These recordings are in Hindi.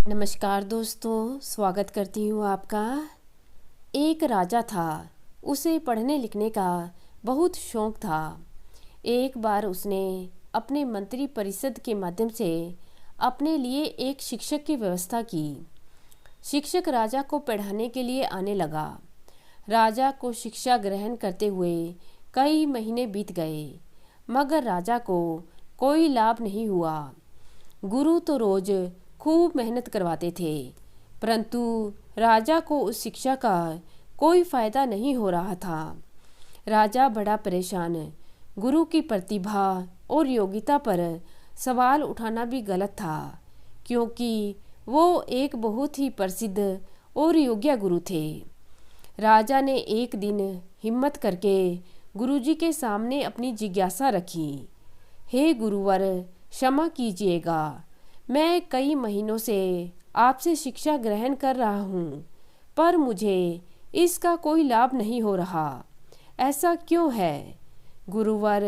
नमस्कार दोस्तों, स्वागत करती हूँ आपका। एक राजा था, उसे पढ़ने लिखने का बहुत शौक था। एक बार उसने अपने मंत्री परिषद के माध्यम से अपने लिए एक शिक्षक की व्यवस्था की। शिक्षक राजा को पढ़ाने के लिए आने लगा। राजा को शिक्षा ग्रहण करते हुए कई महीने बीत गए, मगर राजा को कोई लाभ नहीं हुआ। गुरु तो रोज खूब मेहनत करवाते थे, परंतु राजा को उस शिक्षा का कोई फायदा नहीं हो रहा था। राजा बड़ा परेशान। गुरु की प्रतिभा और योग्यता पर सवाल उठाना भी गलत था, क्योंकि वो एक बहुत ही प्रसिद्ध और योग्य गुरु थे। राजा ने एक दिन हिम्मत करके गुरुजी के सामने अपनी जिज्ञासा रखी। हे गुरुवर, क्षमा कीजिएगा, मैं कई महीनों से आपसे शिक्षा ग्रहण कर रहा हूँ, पर मुझे इसका कोई लाभ नहीं हो रहा। ऐसा क्यों है? गुरुवर,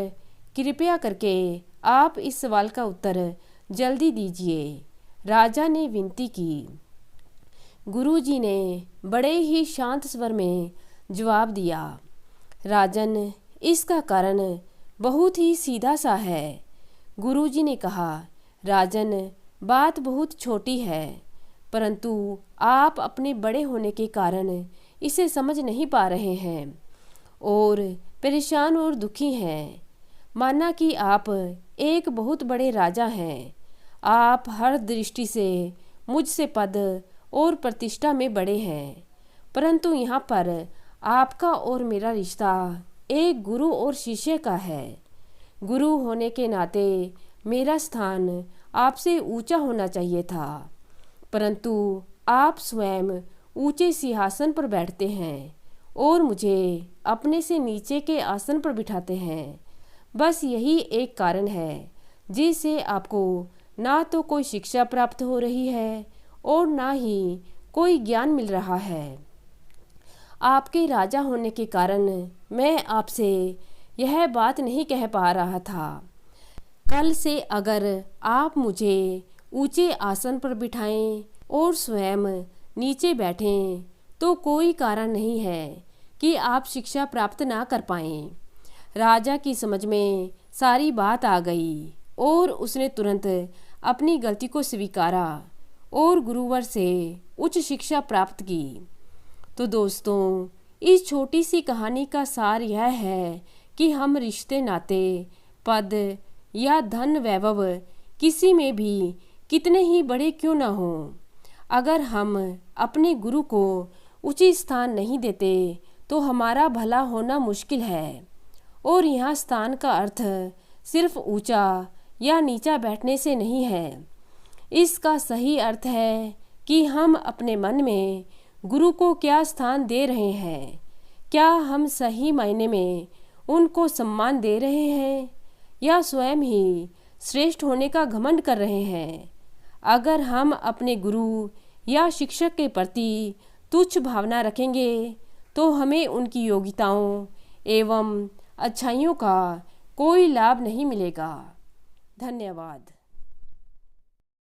कृपया करके आप इस सवाल का उत्तर जल्दी दीजिए, राजा ने विनती की। गुरुजी ने बड़े ही शांत स्वर में जवाब दिया, राजन, इसका कारण बहुत ही सीधा सा है। गुरुजी ने कहा, राजन, बात बहुत छोटी है, परंतु आप अपने बड़े होने के कारण इसे समझ नहीं पा रहे हैं और परेशान और दुखी हैं। माना कि आप एक बहुत बड़े राजा हैं, आप हर दृष्टि से मुझसे पद और प्रतिष्ठा में बड़े हैं, परंतु यहाँ पर आपका और मेरा रिश्ता एक गुरु और शिष्य का है। गुरु होने के नाते मेरा स्थान आपसे ऊंचा होना चाहिए था, परंतु आप स्वयं ऊंचे सिंहासन पर बैठते हैं और मुझे अपने से नीचे के आसन पर बिठाते हैं। बस यही एक कारण है जिससे आपको ना तो कोई शिक्षा प्राप्त हो रही है और ना ही कोई ज्ञान मिल रहा है। आपके राजा होने के कारण मैं आपसे यह बात नहीं कह पा रहा था। कल से अगर आप मुझे ऊंचे आसन पर बिठाएं और स्वयं नीचे बैठें तो कोई कारण नहीं है कि आप शिक्षा प्राप्त ना कर पाएं। राजा की समझ में सारी बात आ गई और उसने तुरंत अपनी गलती को स्वीकारा और गुरुवर से उच्च शिक्षा प्राप्त की। तो दोस्तों, इस छोटी सी कहानी का सार यह है कि हम रिश्ते नाते, पद या धन वैभव किसी में भी कितने ही बड़े क्यों ना हों, अगर हम अपने गुरु को उचित स्थान नहीं देते तो हमारा भला होना मुश्किल है। और यहाँ स्थान का अर्थ सिर्फ ऊंचा या नीचा बैठने से नहीं है। इसका सही अर्थ है कि हम अपने मन में गुरु को क्या स्थान दे रहे हैं। क्या हम सही मायने में उनको सम्मान दे रहे हैं या स्वयं ही श्रेष्ठ होने का घमंड कर रहे हैं? अगर हम अपने गुरु या शिक्षक के प्रति तुच्छ भावना रखेंगे तो हमें उनकी योग्यताओं एवं अच्छाइयों का कोई लाभ नहीं मिलेगा। धन्यवाद।